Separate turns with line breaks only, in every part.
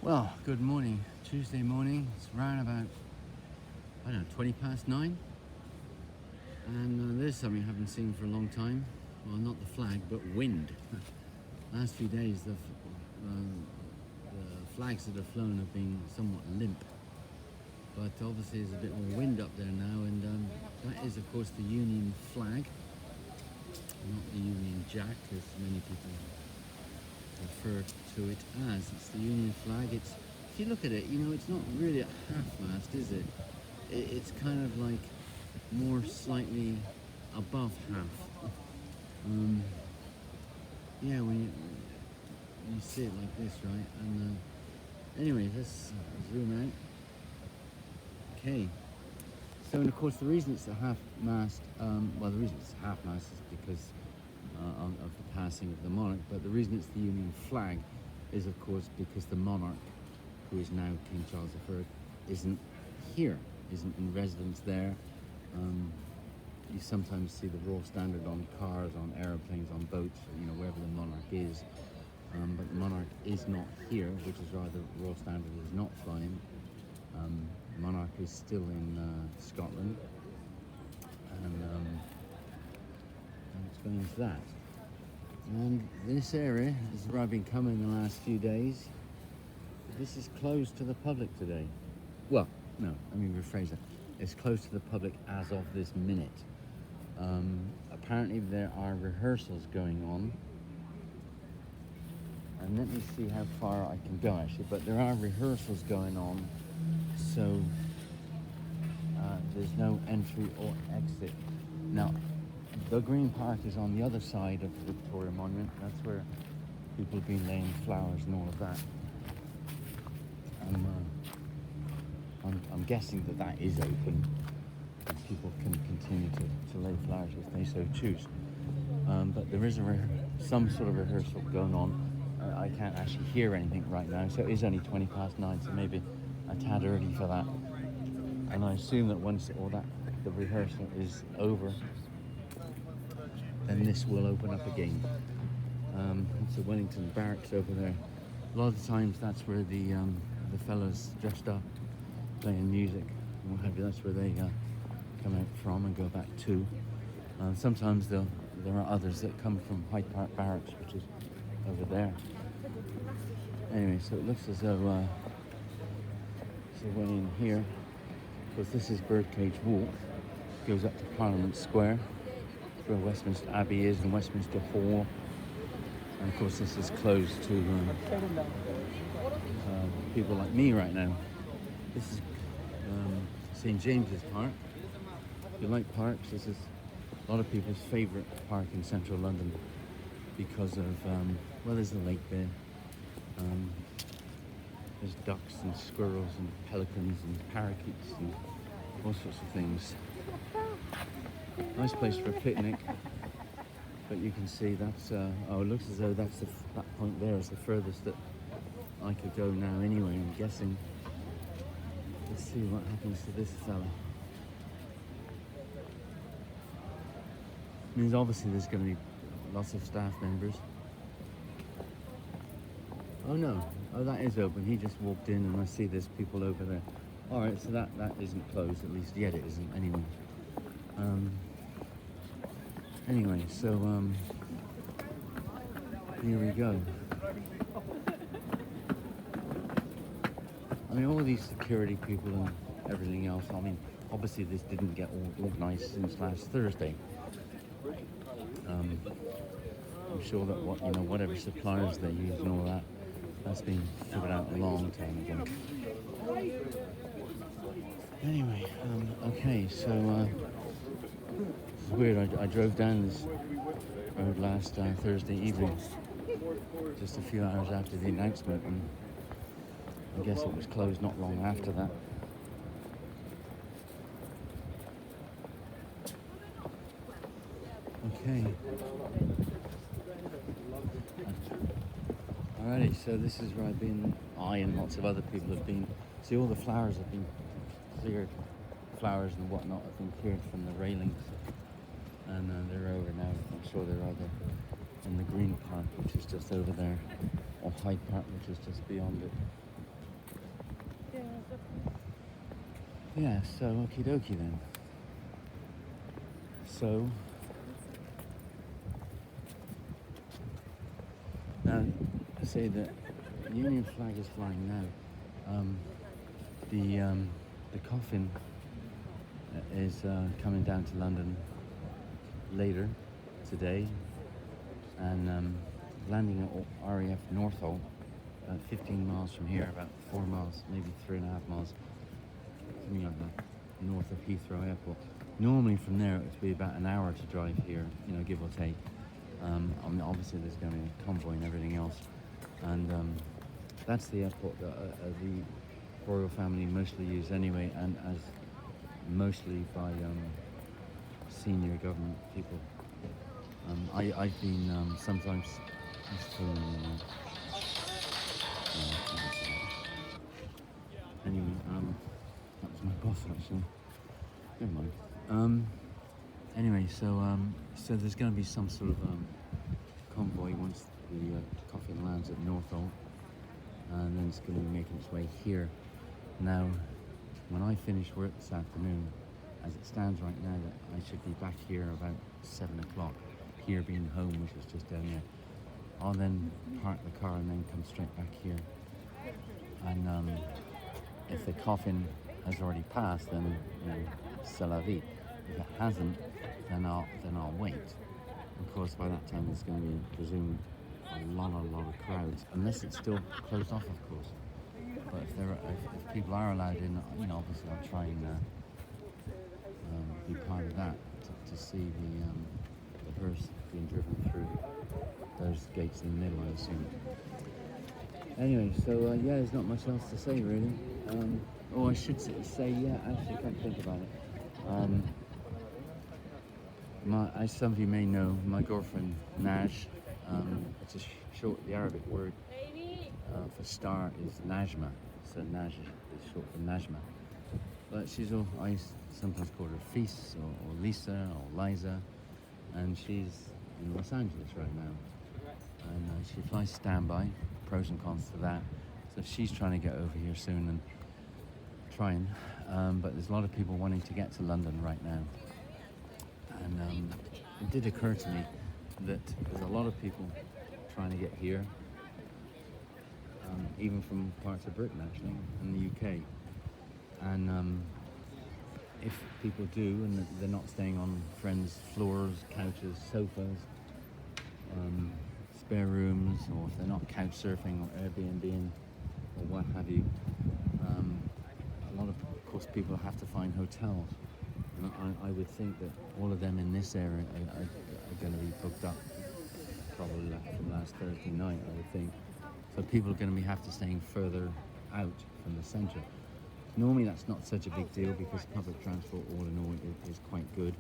Well, good morning. Tuesday morning. It's around about, 20 past 9. And there's something I haven't seen for a long time. Well, not the flag, but wind. Last few days, the flags that have flown have been somewhat limp. But obviously there's a bit more wind up there now, and that is, of course, the Union flag. Not the Union Jack, as many people refer to it as. It's the Union flag. It's, if you look at it, it's not really a half-mast, is it? It's kind of like more slightly above half. Yeah, when you see it like this, right? And anyway, let's zoom out. Okay. So, and of course, the reason it's a half-mast, the reason it's a half-mast is because of the passing of the monarch, but the reason it's the Union flag is, of course, because the monarch, who is now King Charles III, isn't here, isn't in residence there. You sometimes see the Royal Standard on cars, on aeroplanes, on boats, wherever the monarch is. But the monarch is not here, which is why the Royal Standard is not flying. The monarch is still in Scotland, and let's go into that. And this area is where I've been coming the last few days. This is closed to the public today. Well, no, let me rephrase that. It's closed to the public as of this minute. Apparently there are rehearsals going on. And let me see how far I can go, actually. But there are rehearsals going on, so there's no entry or exit. Now, the Green Park is on the other side of the Victoria Monument. That's where people have been laying flowers and all of that. I'm guessing that is open, and people can continue to lay flowers if they so choose. But there is some sort of rehearsal going on. I can't actually hear anything right now, so it is only 20 past 9, so maybe a tad early for that. And I assume that once the rehearsal is over, then this will open up again. It's the Wellington Barracks over there. A lot of the times that's where the fellas dressed up, playing music and what have you, that's where they come out from and go back to. Sometimes there are others that come from Hyde Park Barracks, which is over there. Anyway, so it looks as though we're in here, because this is Birdcage Walk, goes up to Parliament Square, where Westminster Abbey is, and Westminster Hall. And of course this is closed to people like me right now. This is St James's Park. If you like parks, this is a lot of people's favourite park in central London because of, there's the lake there. There's ducks and squirrels and pelicans and parakeets and all sorts of things. Nice place for a picnic, but you can see that's, it looks as though that point there is the furthest that I could go now anyway, I'm guessing. Let's see what happens to this fella. Means obviously there's going to be lots of staff members. Oh no, that is open. He just walked in and I see there's people over there. Alright, so that isn't closed, at least yet it isn't anyway. Anyway, so here we go. I mean, all these security people and everything else, obviously this didn't get organised since last Thursday. I'm sure that whatever suppliers they use and all that, that's been figured out a long time ago. Anyway, okay, so it's weird. I drove down this road last Thursday evening, just a few hours after the announcement, and I guess it was closed not long after that. Okay. Alrighty, so this is where I've been. I and lots of other people have been. See, all the flowers have been cleared. Flowers and whatnot have been cleared from the railings, and they're over now. I'm sure they're either in the Green Park, which is just over there, or Hyde Park, which is just beyond it. Yeah, so okie dokie then. So now, say the Union flag is flying now. The coffin is coming down to London later today, and landing at RAF Northolt, about 15 miles from here, about 4 miles, maybe 3.5 miles, something like that, north of Heathrow Airport. Normally from there it would be about an hour to drive here, give or take. Obviously there's going to be a convoy and everything else, and that's the airport that the royal family mostly use anyway, and as mostly by senior government people. I've been sometimes. Anyway, that was my boss actually. Never mind. Anyway, so there's going to be some sort of convoy once the coffin lands at Northolt, and then it's going to be making its way here. Now, when I finish work this afternoon, as it stands right now, that I should be back here about 7 o'clock. Here being home, which is just down there. I'll then park the car and then come straight back here. And if the coffin has already passed, then c'est la vie. If it hasn't, then I'll wait. Of course, by that time there's going to be, I presume, a lot of crowds, unless it's still closed off, of course. But if people are allowed in, obviously I'll try and be part of that to see the hearse being driven through those gates in the middle, I assume. Anyway, so yeah, there's not much else to say really. I should say, yeah, actually, I can't think about it. As some of you may know, my girlfriend Naj, it's the Arabic word for star is Najma, so Naj is short for Najma. But I sometimes call her Fis or Lisa or Liza, and she's in Los Angeles right now. And she flies standby, pros and cons to that. So she's trying to get over here soon and but there's a lot of people wanting to get to London right now. And it did occur to me that there's a lot of people trying to get here, even from parts of Britain actually, and the UK. And if people do, and they're not staying on friends' floors, couches, sofas, spare rooms, or if they're not couch surfing or Airbnb or what have you, a lot of course people have to find hotels. And I would think that all of them in this area are going to be booked up probably from last Thursday night, I would think. So people are going to have to staying further out from the centre. Normally that's not such a big deal because public transport all in all is quite good.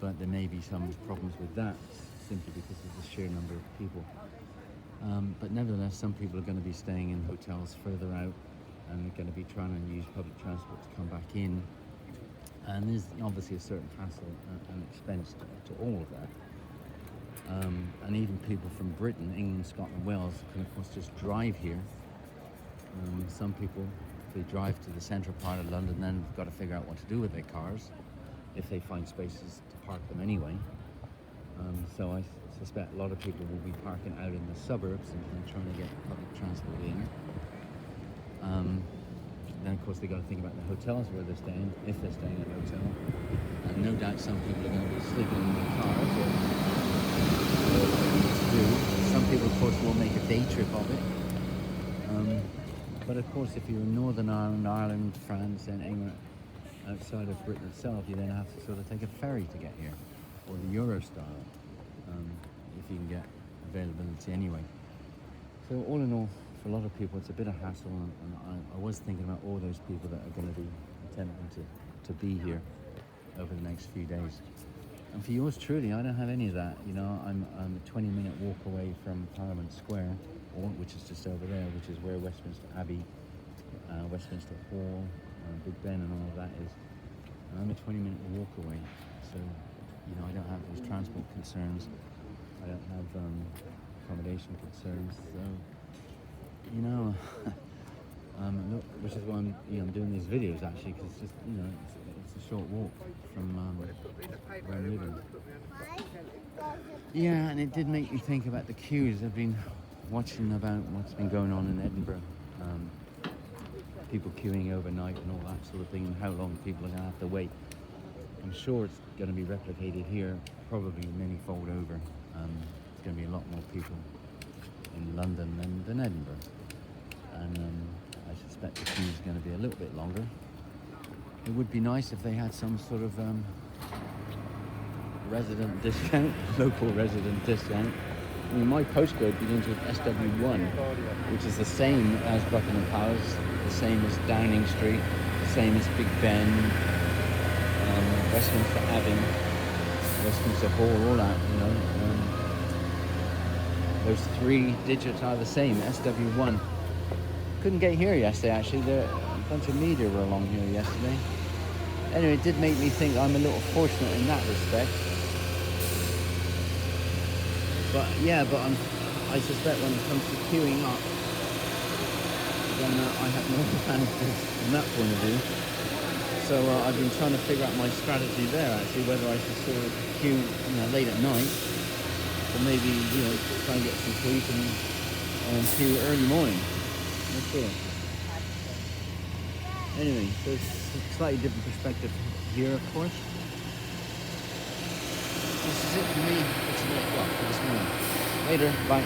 But there may be some problems with that simply because of the sheer number of people. But nevertheless, some people are going to be staying in hotels further out, and they're going to be trying to use public transport to come back in. And there's obviously a certain hassle and expense to all of that. And even people from Britain, England, Scotland, Wales can of course just drive here. Some people, if they drive to the central part of London, then they've got to figure out what to do with their cars, if they find spaces to park them anyway. So I suspect a lot of people will be parking out in the suburbs and trying to get public transport in. Then of course they've got to think about the hotels where they're staying, if they're staying at a hotel. And no doubt some people are going to be sleeping in their cars or some people of course will make a day trip of it. But of course if you're in Northern Ireland, France and England, outside of Britain itself, you then have to sort of take a ferry to get here, or the Eurostar, if you can get availability anyway. So all in all, for a lot of people it's a bit of hassle, and I was thinking about all those people that are going to be attempting to be here over the next few days. And for yours truly, I don't have any of that. I'm a 20-minute walk away from Parliament Square, which is just over there, which is where Westminster Abbey, Westminster Hall, Big Ben and all of that is. And I'm a 20-minute walk away, so I don't have those transport concerns. I don't have accommodation concerns. So Look, which is why I'm doing these videos actually, because it's just it's a short walk from where I'm living. Yeah, and it did make me think about the queues. I've been watching about what's been going on in Edinburgh. People queuing overnight and all that sort of thing, and how long people are going to have to wait. I'm sure it's going to be replicated here, probably many-fold over. There's going to be a lot more people in London than Edinburgh. And I suspect the queue is going to be a little bit longer. It would be nice if they had some sort of resident discount, local resident discount. I mean, my postcode begins with SW1, which is the same as Buckingham Palace, the same as Downing Street, the same as Big Ben, Westminster Abbey, Westminster Hall, all that, those 3 digits are the same, SW1. Couldn't get here yesterday, actually. A bunch of media were along here yesterday. Anyway, it did make me think I'm a little fortunate in that respect. But yeah, I suspect when it comes to queuing up, then I have no advantage from that point of view. So I've been trying to figure out my strategy there, actually, whether I should sort of queue late at night, or maybe try and get some sleep and queue early morning. Not sure. Anyway, so it's a slightly different perspective here, of course. This is it for me. It's 1 o'clock for this morning. Later, bye.